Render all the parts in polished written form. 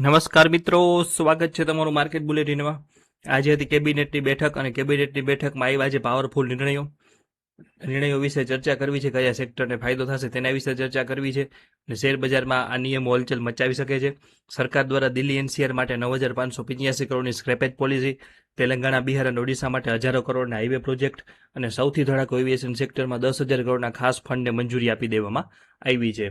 નમસ્કાર મિત્રો, સ્વાગત છે તમારું માર્કેટ બુલેટિનમાં. આજે હતી કેબિનેટની બેઠક અને કેબિનેટની બેઠકમાં આવ્યા છે પાવરફુલ નિર્ણયો વિશે ચર્ચા કરવી છે. કયા સેક્ટરને ફાયદો થશે તેના વિશે ચર્ચા કરવી છે અને શેર બજારમાં આ નિયમો હલચલ મચાવી શકે છે. સરકાર દ્વારા દિલ્હી એનસીઆર માટે 9,585 કરોડની સ્ક્રેપેજ પોલિસી, તેલંગાણા, બિહાર અને ઓડિશા માટે હજારો કરોડના હાઈવે પ્રોજેક્ટ અને સૌથી ધડાકો એવિએશન સેક્ટરમાં 10,000 કરોડના ખાસ ફંડને મંજૂરી આપી દેવામાં આવી છે.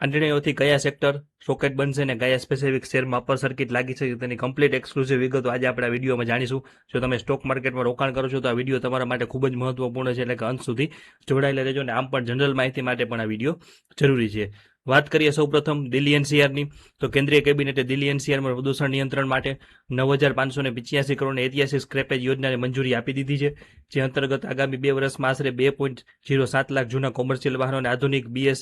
આ નિર્ણયોથી કયા સેક્ટર રોકેટ બનશે અને કયા સ્પેસિફિક શેરમાં અપર સર્કિટ લાગી છે તેની કમ્પ્લીટ એક્સક્લુઝિવ વિગતો આજે આપણે વિડીયોમાં જાણીશું. જો તમે સ્ટોક માર્કેટમાં રોકાણ કરો છો તો આ વિડીયો તમારા માટે ખૂબ જ મહત્વપૂર્ણ છે, એટલે કે અંત સુધી જોડાયેલા રહેજો. અને આમ પણ જનરલ માહિતી માટે પણ આ વિડીયો જરૂરી છે. વાત કરીએ સૌપ્રથમ દિલ્હી એનસીઆરની, તો કેન્દ્રીય કેબિનેટે દિલ્હી એનસીઆરમાં પ્રદૂષણ નિયંત્રણ માટે 9,585 કરોડની ઐતિહાસિક સ્ક્રેપેજ યોજનાને મંજૂરી આપી દીધી છે, જે અંતર્ગત આગામી 2 વર્ષમાં આશરે 2.07 લાખ જૂના કોમર્શિયલ વાહનોને આધુનિક બીએસ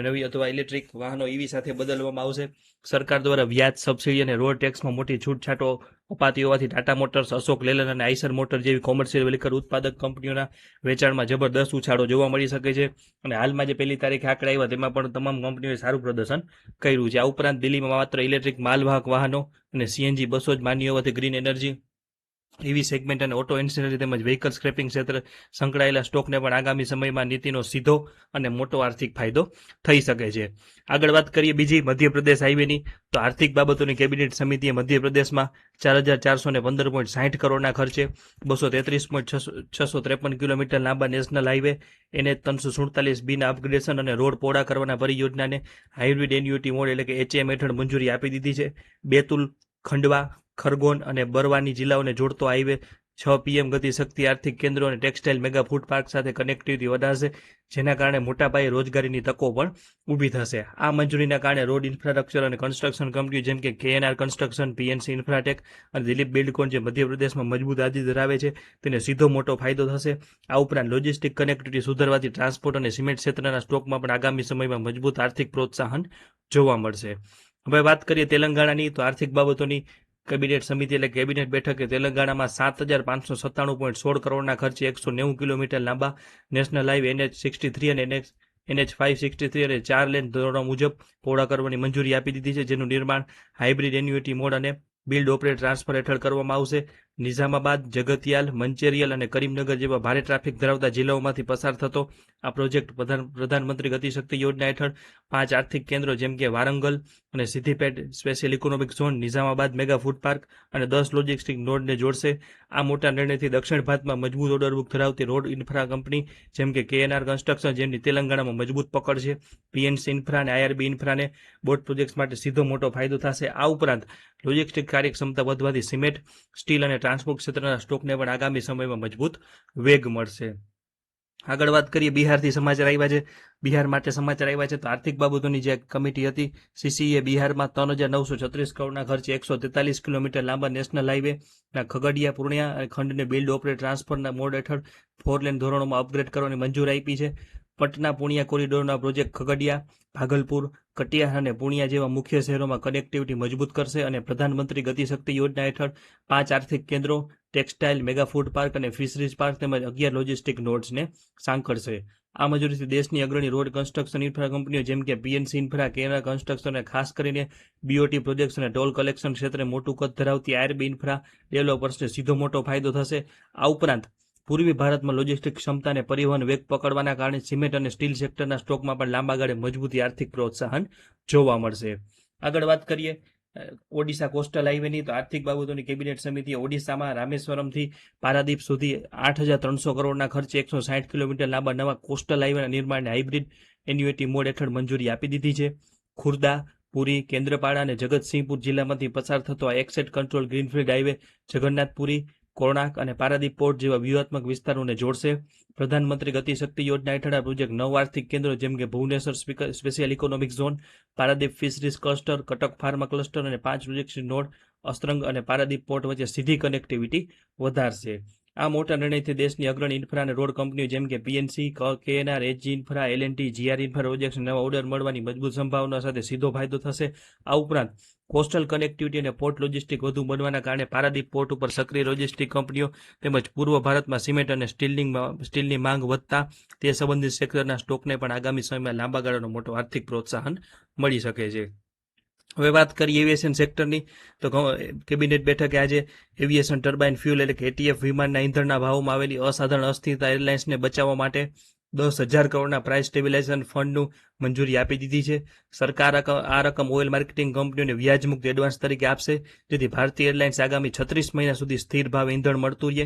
નવી અથવા ઇલેક્ટ્રિક વાહનો ઈવી સાથે બદલવામાં આવશે. સરકાર દ્વારા વ્યાજ, સબસિડી અને રોડ ટેક્સમાં મોટી છૂટછાટો અપાતી હોવાથી ટાટા મોટર્સ, અશોક લેલન અને આઈસર મોટર જેવી કોમર્શિયલ વ્હીકલ ઉત્પાદક કંપનીઓના વેચાણમાં જબરદસ્ત ઉછાળો જોવા મળી શકે છે. અને હાલમાં જે 1 તારીખે આંકડા આવ્યા તેમાં પણ તમામ કંપનીઓએ સારું પ્રદર્શન કર્યું છે. આ ઉપરાંત દિલ્હીમાં માત્ર ઇલેક્ટ્રિક માલવાહક વાહનો અને સીએનજી બસો જ માન્ય હોવાથી ગ્રીન એનર્જી, ઈવી સેગમેન્ટ અને ઓટો એન્સિનરી તેમજ વ્હીકલ સ્ક્રેપિંગ ક્ષેત્રે સંકળાયેલા સ્ટોકને પણ આગામી સમયમાં નીતિનો સીધો અને મોટો આર્થિક ફાયદો થઈ શકે છે. આગળ વાત કરીએ બીજી મધ્યપ્રદેશ હાઈવેની, તો આર્થિક બાબતોની કેબિનેટ સમિતિએ મધ્યપ્રદેશમાં 4,415.60 કરોડના ખર્ચે 233.653 કિલોમીટર લાંબા નેશનલ હાઈવે NH 347B ના અપગ્રેડેશન અને રોડ પહોળા કરવાના પરિયોજનાને હાઇબ્રિડ એન્યુટી મોડ એટલે કે HM હેઠળ મંજૂરી આપી દીધી છે. બેતુલ, ખંડવા, ખરગોન અને બરવાની જિલ્લાઓને જોડતો હાઈવે 6 PM ગતિ શક્તિ આર્થિક કેન્દ્રો અને ટેક્સટાઇલ મેગા ફૂડ પાર્ક સાથે કનેક્ટિવિટી વધારશે, જેના કારણે મોટા પાયે રોજગારીની તકો પણ ઊભી થશે. આ મંજૂરીના કારણે રોડ ઇન્ફ્રાસ્ટ્રક્ચર અને કન્સ્ટ્રક્શન કંપનીઓ જેમ કે KNR કન્સ્ટ્રક્શન, PNC ઇન્ફ્રાટેક અને દિલીપ બિલ્ડકોન જે મધ્યપ્રદેશમાં મજબૂત આદિ ધરાવે છે તેને સીધો મોટો ફાયદો થશે. આ ઉપરાંત લોજિસ્ટિક કનેક્ટિવિટી સુધારવાથી ટ્રાન્સપોર્ટ અને સિમેન્ટ ક્ષેત્રના સ્ટોકમાં પણ આગામી સમયમાં મજબૂત આર્થિક પ્રોત્સાહન જોવા મળશે. હવે વાત કરીએ તેલંગાણાની, તો આર્થિક બાબતોની કેબિનેટ સમિતિ એટલે કેબિનેટ બેઠકે તેલંગાણામાં 7,597.16 કરોડના ખર્ચે 190 કિલોમીટર લાંબા નેશનલ હાઈવે NH 63 અને NH 563 અને 4 લેન ધોરણો મુજબ પહોળા કરવાની મંજૂરી આપી દીધી છે, જેનું નિર્માણ હાઇબ્રિડ એન્યુટી મોડ અને બિલ્ડ ઓપરેટ ટ્રાન્સફર હેઠળ કરવામાં આવશે. નિઝામાબાદ, જગતિયાલ, મંચેરિયલ અને કરીમનગર જેવા ભારે ટ્રાફિક ધરાવતા જિલ્લાઓમાંથી પસાર થતો આ પ્રોજેક્ટ પ્રધાનમંત્રી ગતિશક્તિ યોજના હેઠળ 5 આર્થિક કેન્દ્રો જેમ કે વારંગલ અને Siddipet special economic zone, Nizamabad mega food park અને 10 લોજિસ્ટિક નોડને જોડશે. આ મોટા નિર્ણયથી દક્ષિણ ભારતમાં મજબૂત ઓર્ડર બુક ધરાવતી રોડ ઇન્ફ્રા કંપની જેમ કે KNR કન્સ્ટ્રક્શન, જેમની તેલંગાણામાં મજબૂત પકડ છે, PNC ઇન્ફ્રા અને IRB ઇન્ફ્રાને બોટ પ્રોજેક્ટ્સ માટે સીધો મોટો ફાયદો થશે. આ ઉપરાંત લોજિસ્ટિક કાર્યક્ષમતા વધવાથી સિમેન્ટ, સ્ટીલ અને ટ્રાન્સપોર્ટ ક્ષેત્રના સ્ટોકને પણ આગામી સમયમાં મજબૂત વેગ મળશે. આગળ વાત કરીએ બિહારથી સમાચાર આવ્યા છે. બિહાર માટે સમાચાર આવ્યા છે, તો આર્થિક બાબતોની જે કમિટી હતી CCE બિહારમાં 3,936 કરોડના ખર્ચે 143 કિલોમીટર લાંબા નેશનલ હાઈવે ના Khagaria Purnia ખંડને build operate ટ્રાન્સફરના mode હેઠળ 4 લેન ધોરણોમાં અપગ્રેડ કરવાની મંજૂરી આપી છે. પટના પૂર્ણિયા કોરિડોરના પ્રોજેક્ટ ખગડિયા, ભાગલપુર, કટિયા અને પૂર્ણિયા જેવા મુખ્ય શહેરોમાં કનેક્ટિવિટી મજબૂત કરશે અને પ્રધાનમંત્રી ગતિશક્તિ યોજના હેઠળ 5 આર્થિક કેન્દ્રો, ટેક્સટાઇલ મેગા ફૂડ પાર્ક અને ફિશરીઝ પાર્ક તેમજ 11 લોજિસ્ટિક નોડ્સને સાંકળશે. આ મંજૂરીથી દેશની અગ્રણી રોડ કન્સ્ટ્રક્શન ઇન્ફ્રા કંપનીઓ જેમ કે PNC ઇન્ફ્રા, KNR કન્સ્ટ્રક્શન અને ખાસ કરીને BOT પ્રોજેક્ટ્સ અને ટોલ કલેક્શન ક્ષેત્રે મોટું કદ ધરાવતી IRB ઇન્ફ્રા ડેવલપર્સને સીધો મોટો ફાયદો થશે. આ ઉપરાંત પૂર્વી ભારતમાં લોજિસ્ટિક ક્ષમતા અને પરિવહન વેગ પકડવાના કારણે સિમેન્ટ અને સ્ટીલ સેક્ટરના સ્ટોકમાં પણ લાંબા ગાળે મજબૂતી આર્થિક પ્રોત્સાહન જોવા મળશે. આગળ વાત કરીએ ઓડિશા કોસ્ટલ હાઈવેની, તો આર્થિક બાબતોની કેબિનેટ સમિતિએ ઓડિશામાં રામેશ્વરમથી પારાદીપ સુધી 8,300 કરોડના ખર્ચે 160 કિલોમીટર લાંબા નવા કોસ્ટલ હાઈવેના નિર્માણને હાઇબ્રિડ એન્યુટી મોડ હેઠળ મંજૂરી આપી દીધી છે. ખુર્દા, પુરી, કેન્દ્રપાડા અને જગતસિંહપુર જિલ્લામાંથી પસાર થતો આ access control greenfield highway Jagannathpuri, Konark અને પારાદીપ પોર્ટ જેવા વ્યૂહાત્મક વિસ્તારોને જોડશે. પ્રધાનમંત્રી ગતિશક્તિ યોજના હેઠળ આ પ્રોજેક્ટ 9 આર્થિક કેન્દ્રો જેમ કે Bhubaneswar special economic zone, Paradip fisheries cluster, Cuttack pharma cluster અને 5 પ્રોજેક્ટ નોડ, અસ્ત્રંગ અને પારાદીપ પોર્ટ વચ્ચે સીધી કનેક્ટિવિટી વધારશે. આ મોટા નિર્ણયથી દેશની અગ્રણી ઇન્ફ્રા અને રોડ કંપનીઓ જેમ કે PNC, KNR, HG infra, L&T, GR infra projects નવા ઓર્ડર મળવાની મજબૂત સંભાવના સાથે સીધો ફાયદો થશે. આ ઉપરાંત કોસ્ટલ કનેક્ટિવિટી અને પોર્ટ લોજિસ્ટિક વધુ બનવાના કારણે પારાદીપ પોર્ટ ઉપર સક્રિય લોજિસ્ટિક કંપનીઓ તેમજ પૂર્વ ભારતમાં સિમેન્ટ અને સ્ટીલની માંગ વધતા તે સંબંધિત સેક્ટરના સ્ટોકને પણ આગામી સમયમાં લાંબા ગાળાનો મોટો આર્થિક પ્રોત્સાહન મળી શકે છે. હવે વાત કરીએ એવિએશન સેક્ટરની, તો કેબિનેટ બેઠકે આજે એવિએશન ટર્બાઇન ફ્યુલ એટલે કે એટીએફ વિમાનના ઇંધણના ભાવમાં આવેલી અસાધારણ અસ્થિરતા એરલાઇન્સને બચાવવા માટે 10,000 કરોડના પ્રાઇસ સ્ટેબિલાઇઝેશન ફંડનું મંજૂરી આપી દીધી છે. સરકાર આ રકમ ઓઇલ માર્કેટિંગ કંપનીઓને વ્યાજમુક્ત એડવાન્સ તરીકે આપશે, જેથી ભારતીય એરલાઇન્સ આગામી 36 મહિના સુધી સ્થિર ભાવે ઇંધણ મળતું રહે.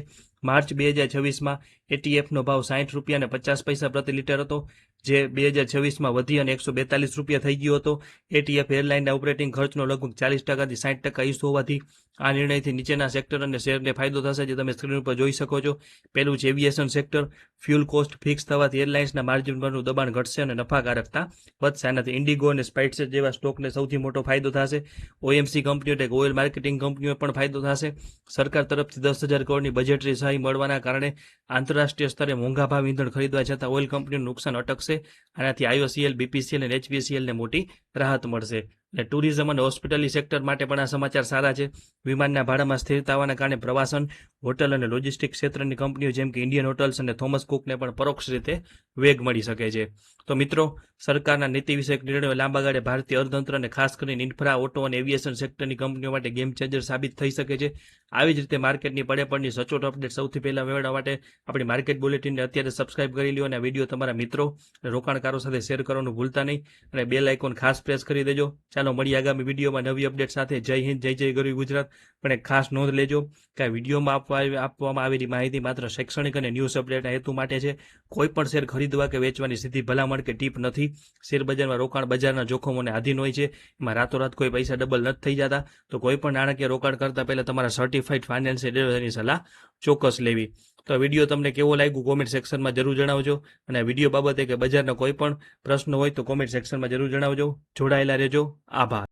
માર્ચ 2026માં એટીએફનો ભાવ 60 રૂપિયા અને 50 પૈસા પ્રતિ લીટર હતો, જે 2026માં વધી અને 142 રૂપિયા થઈ ગયો હતો. એટીએફ એરલાઇનના ઓપરેટિંગ ખર્ચનો લગભગ 40%થી 60% હિસ્સો હોવાથી આ નિર્ણયથી નીચેના સેક્ટર અને શેરને ફાયદો થશે, જે તમે સ્ક્રીન ઉપર જોઈ શકો છો. પહેલું છે aviation sector. Fuel cost fix થવાથી એરલાઇન્સના માર્જિન પરનું દબાણ ઘટશે અને નફાકારકતા વધશે. આનાથી ઇન્ડિગો અને સ્પાઇસજેટ જેવા સ્ટોકને સૌથી મોટો ફાયદો થશે. ઓએમસી કંપનીઓ એટલે ઓઇલ માર્કેટિંગ કંપનીઓ પણ ફાયદો થશે. સરકાર તરફથી 10,000 કરોડની બજેટરી સહાય મળવાના કારણે આંતરરાષ્ટ્રીય સ્તરે મોંઘા ભાવ ઇંધણ ખરીદવા છતાં ઓઇલ કંપનીનું નુકસાન અટકશે. આનાથી આઈઓસીએલ, બીપીસીએલ અને એચપીસીએલને મોટી રાહત મળશે. અને ટુરિઝમ અને હોસ્પિટલી સેક્ટર માટે પણ આ સમાચાર સારા છે. વિમાનના ભાડામાં સ્થિરતા આવવાના કારણે પ્રવાસન, હોટલ અને લોજિસ્ટિક ક્ષેત્રની કંપનીઓ જેમ કે ઇન્ડિયન હોટલ્સ અને થોમસ કુકને પણ પરોક્ષ રીતે વેગ મળી શકે છે. તો મિત્રો, સરકારના નીતિ વિષયક નિર્ણયો લાંબા ગાળે ભારતીય અર્થતંત્ર અને ખાસ કરીને ઇન્ફ્રા, ઓટો અને એવિએશન સેક્ટરની કંપનીઓ માટે ગેમ ચેન્જર સાબિત થઈ શકે છે. આવી જ રીતે માર્કેટની પડેપડની સચોટ અપડેટ સૌથી પહેલા મેળવવા માટે આપણી માર્કેટ બુલેટિનને અત્યારે સબસ્ક્રાઇબ કરી લો અને આ વિડીયો તમારા મિત્રો અને રોકાણકારો સાથે શેર કરવાનું ભૂલતા નહીં અને બેલ આઇકોન ખાસ પ્રેસ કરી દેજો. ચાલો મળીએ આગામી વિડીયોમાં નવી અપડેટ સાથે. જય હિન્દ, જય જય ગરવી ગુજરાત. પણ એક ખાસ નોંધ લેજો કે આ વિડીયોમાં આપવામાં આવેલી માહિતી માત્ર શૈક્ષણિક અને ન્યૂઝ અપડેટના હેતુ માટે છે. કોઈ પણ શેર ખરીદવા કે વેચવાની સીધી ભલામણ કે ટીપ નથી. શેર બજારમાં રોકાણ બજારના જોખમોને આધીન હોય છે. એમાં રાતોરાત કોઈ પૈસા ડબલ નથી થઈ જતા. તો કોઈ પણ નાણાકીય રોકાણ કરતા પહેલા તમારા સર્ટિફાઈડ ફાઇનાન્શિયલ એડવાઇઝરની સલાહ ચોક્કસ લેવી. તો આ વિડીયો તમને કેવો લાગ્યું કોમેન્ટ સેક્શનમાં જરૂર જણાવજો. અને આ વિડીયો બાબતે કે બજારના કોઈ પણ પ્રશ્ન હોય તો કોમેન્ટ સેક્શનમાં જરૂર જણાવજો. જોડાયેલા રહેજો. આભાર.